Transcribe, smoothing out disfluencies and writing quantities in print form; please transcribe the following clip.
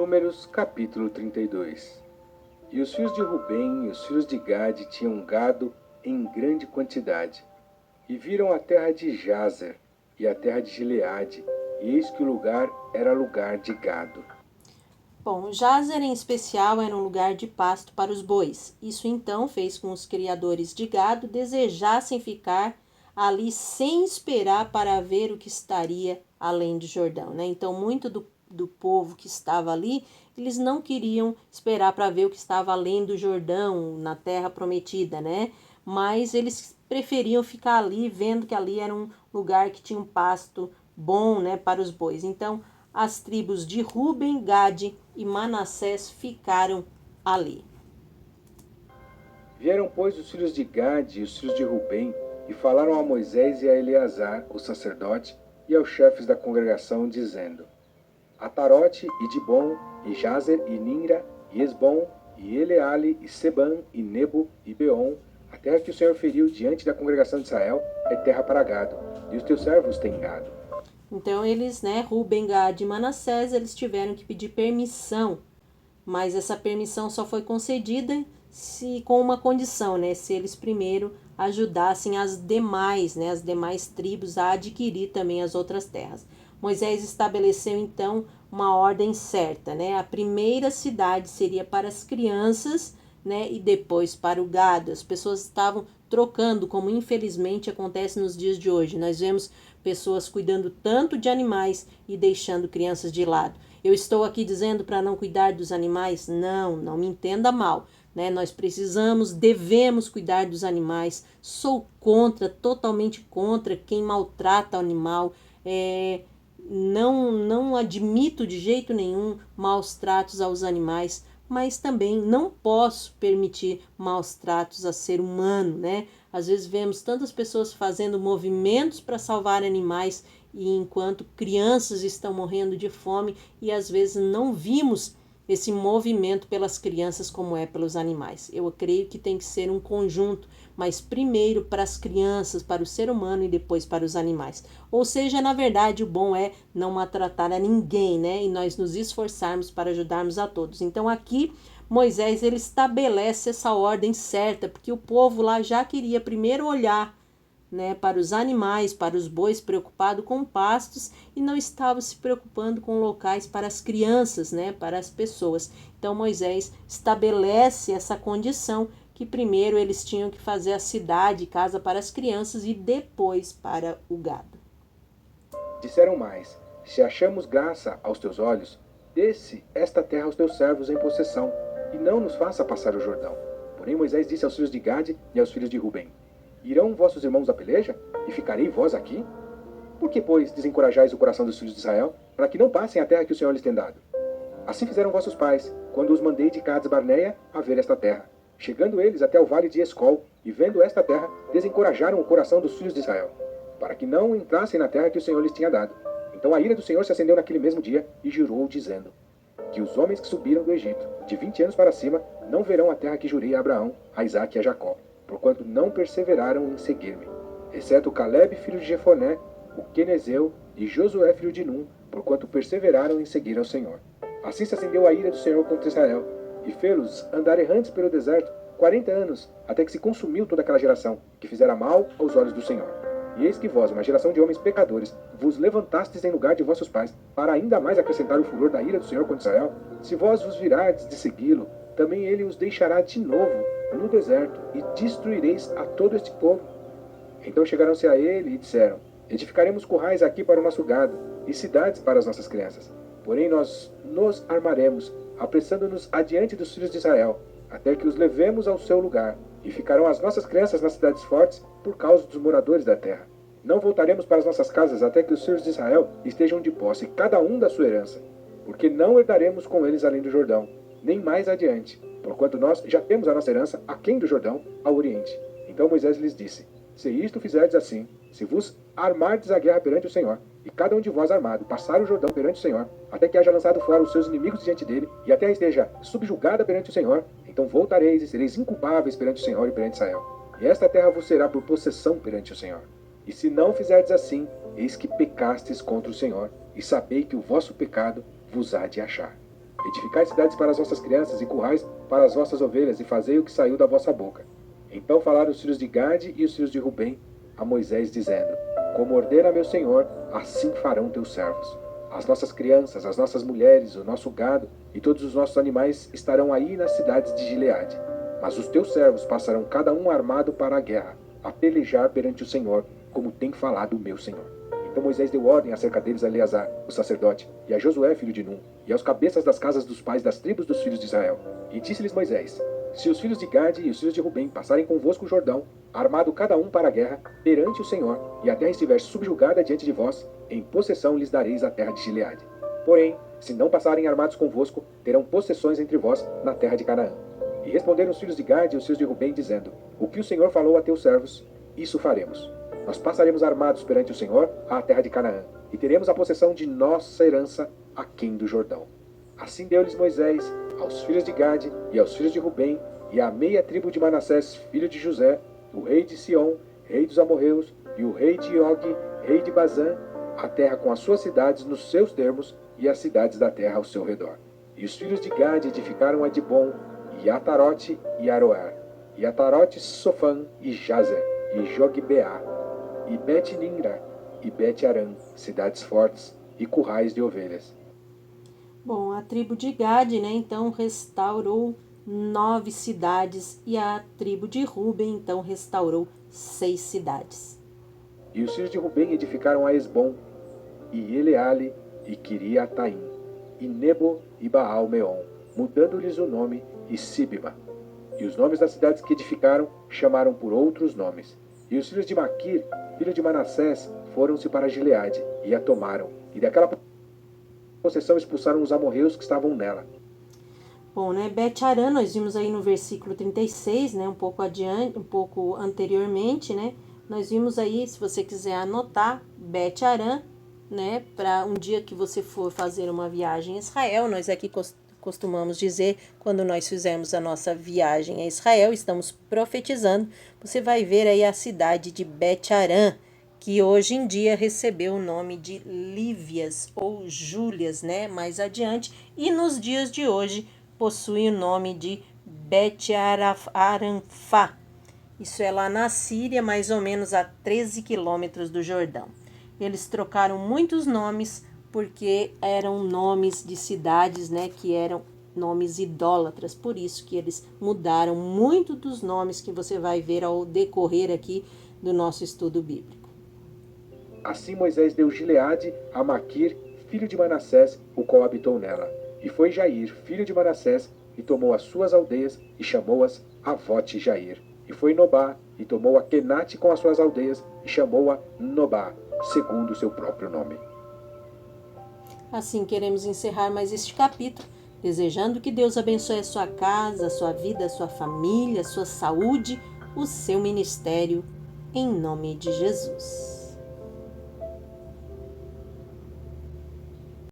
Números capítulo 32. E os filhos de Rubem e os filhos de Gade tinham gado em grande quantidade, e viram a terra de Jazer e a terra de Gileade, e eis que o lugar era lugar de gado. Bom, Jazer em especial era um lugar de pasto para os bois. Isso então fez com que os criadores de gado desejassem ficar ali sem esperar para ver o que estaria além do Jordão, né? Então, muito do povo que estava ali, eles não queriam esperar para ver o que estava além do Jordão, na terra prometida, né? Mas eles preferiam ficar ali, vendo que ali era um lugar que tinha um pasto bom, né, para os bois. Então, as tribos de Ruben, Gade e Manassés ficaram ali. Vieram, pois, os filhos de Gade e os filhos de Rubem, e falaram a Moisés e a Eleazar, o sacerdote, e aos chefes da congregação, dizendo: Atarote e Dibom, e Jazer, e Ninra, e Esbom, e Eleale, e Seban, e Nebo, e Beon, a terra que o Senhor feriu diante da congregação de Israel, é terra para gado, e os teus servos têm gado. Então eles, né, Ruben, Gade e Manassés, eles tiveram que pedir permissão, mas essa permissão só foi concedida se com uma condição, né, se eles primeiro ajudassem as demais, né, as demais tribos a adquirir também as outras terras. Moisés estabeleceu então uma ordem certa, né? A primeira cidade seria para as crianças, né, e depois para o gado. As pessoas estavam trocando, como infelizmente acontece nos dias de hoje. Nós vemos pessoas cuidando tanto de animais e deixando crianças de lado. Eu estou aqui dizendo para não cuidar dos animais? Não, não me entenda mal. Né? Nós precisamos, devemos cuidar dos animais. Sou contra, totalmente contra quem maltrata o animal. Não admito de jeito nenhum maus tratos aos animais, mas também não posso permitir maus tratos a ser humano, né? Às vezes vemos tantas pessoas fazendo movimentos para salvar animais e enquanto crianças estão morrendo de fome e às vezes não vimos esse movimento pelas crianças como é pelos animais. Eu creio que tem que ser um conjunto, mas primeiro para as crianças, para o ser humano e depois para os animais. Ou seja, na verdade, o bom é não maltratar a ninguém, né? E nós nos esforçarmos para ajudarmos a todos. Então aqui Moisés ele estabelece essa ordem certa, porque o povo lá já queria primeiro olhar, né, para os animais, para os bois, preocupado com pastos e não estava se preocupando com locais para as crianças, né, para as pessoas. Então Moisés estabelece essa condição que primeiro eles tinham que fazer a cidade, casa para as crianças e depois para o gado. Disseram mais: Se achamos graça aos teus olhos, dê-se esta terra aos teus servos em possessão, e não nos faça passar o Jordão. Porém Moisés disse aos filhos de Gade e aos filhos de Rubem: Irão vossos irmãos à peleja, e ficarei vós aqui? Por que, pois, desencorajais o coração dos filhos de Israel, para que não passem a terra que o Senhor lhes tem dado? Assim fizeram vossos pais, quando os mandei de Cades Barneia a ver esta terra. Chegando eles até o vale de Escol, e vendo esta terra, desencorajaram o coração dos filhos de Israel, para que não entrassem na terra que o Senhor lhes tinha dado. Então a ira do Senhor se acendeu naquele mesmo dia, e jurou, dizendo: Que os homens que subiram do Egito, de 20 anos para cima, não verão a terra que jurei a Abraão, a Isaque e a Jacó, porquanto não perseveraram em seguir-me, exceto Caleb, filho de Jefoné, o quenezeu, e Josué, filho de Num, porquanto perseveraram em seguir ao Senhor. Assim se acendeu a ira do Senhor contra Israel, e fê-los andar errantes pelo deserto 40 anos, até que se consumiu toda aquela geração, que fizera mal aos olhos do Senhor. E eis que vós, uma geração de homens pecadores, vos levantastes em lugar de vossos pais, para ainda mais acrescentar o furor da ira do Senhor contra Israel. Se vós vos virardes de segui-lo, também ele os deixará de novo no deserto, e destruireis a todo este povo. Então chegaram-se a ele e disseram: Edificaremos currais aqui para o nosso gado, e cidades para as nossas crianças. Porém nós nos armaremos, apressando-nos adiante dos filhos de Israel, até que os levemos ao seu lugar, e ficarão as nossas crianças nas cidades fortes, por causa dos moradores da terra. Não voltaremos para as nossas casas até que os filhos de Israel estejam de posse, cada um da sua herança, porque não herdaremos com eles além do Jordão, nem mais adiante, porquanto nós já temos a nossa herança aquém do Jordão, ao oriente. Então Moisés lhes disse: Se isto fizerdes assim, se vos armardes a guerra perante o Senhor, e cada um de vós armado passar o Jordão perante o Senhor, até que haja lançado fora os seus inimigos diante dele, e a terra esteja subjugada perante o Senhor, então voltareis e sereis inculpáveis perante o Senhor e perante Israel. E esta terra vos será por possessão perante o Senhor. E se não fizerdes assim, eis que pecastes contra o Senhor, e sabei que o vosso pecado vos há de achar. Edificai cidades para as vossas crianças e currais para as vossas ovelhas, e fazei o que saiu da vossa boca. Então falaram os filhos de Gade e os filhos de Rubem a Moisés, dizendo: Como ordena meu senhor, assim farão teus servos. As nossas crianças, as nossas mulheres, o nosso gado e todos os nossos animais estarão aí nas cidades de Gileade. Mas os teus servos passarão cada um armado para a guerra, a pelejar perante o Senhor, como tem falado o meu senhor. Então Moisés deu ordem acerca deles a Eleazar, o sacerdote, e a Josué, filho de Num, e aos cabeças das casas dos pais das tribos dos filhos de Israel. E disse-lhes Moisés: Se os filhos de Gade e os filhos de Rubem passarem convosco o Jordão, armado cada um para a guerra, perante o Senhor, e a terra estiver subjugada diante de vós, em possessão lhes dareis a terra de Gileade. Porém, se não passarem armados convosco, terão possessões entre vós na terra de Canaã. E responderam os filhos de Gade e os filhos de Rubem, dizendo: O que o Senhor falou a teus servos, isso faremos. Nós passaremos armados perante o Senhor à terra de Canaã, e teremos a possessão de nossa herança aquém do Jordão. Assim deu-lhes Moisés aos filhos de Gade e aos filhos de Rubem, e à meia tribo de Manassés, filho de José, o rei de Sião, rei dos amorreus, e o rei de Og, rei de Bazã, a terra com as suas cidades nos seus termos, e as cidades da terra ao seu redor. E os filhos de Gade edificaram a Dibon, e Atarote e Aroer, e Atarote, Sofã e Jazer, e Jogbeá, e Bet-Nimra, e Bet-Aram, cidades fortes, e currais de ovelhas. Bom, a tribo de Gade, né, então restaurou 9 cidades, e a tribo de Ruben, então, restaurou 6 cidades. E os filhos de Rubem edificaram a Esbom, e Eleale, e Quiriataim, e Nebo e Baal-Meon, mudando-lhes o nome, e Sibma. E os nomes das cidades que edificaram chamaram por outros nomes. E os filhos de Maquir, filho de Manassés, foram-se para Gileade, e a tomaram, e daquela possessão expulsaram os amorreus que estavam nela. Bom, né, Bet-Aran, nós vimos aí no versículo 36, né, um pouco adiante, um pouco anteriormente, né, nós vimos aí, se você quiser anotar, Bet-Aran, né, para um dia que você for fazer uma viagem a Israel, nós aqui costumamos dizer, quando nós fizermos a nossa viagem a Israel, estamos profetizando, você vai ver aí a cidade de Bet-Aran, que hoje em dia recebeu o nome de Lívias ou Júlias, né, mais adiante, e nos dias de hoje possui o nome de Bet-Aranfá. Isso é lá na Síria, mais ou menos a 13 quilômetros do Jordão. Eles trocaram muitos nomes porque eram nomes de cidades, né, que eram nomes idólatras. Por isso que eles mudaram muito dos nomes que você vai ver ao decorrer aqui do nosso estudo bíblico. Assim Moisés deu Gileade a Maquir, filho de Manassés, o qual habitou nela. E foi Jair, filho de Manassés, e tomou as suas aldeias, e chamou-as Avote-Jair. E foi Nobá, e tomou a Quenate com as suas aldeias, e chamou-a Nobá, segundo o seu próprio nome. Assim queremos encerrar mais este capítulo, desejando que Deus abençoe a sua casa, a sua vida, a sua família, a sua saúde, o seu ministério, em nome de Jesus.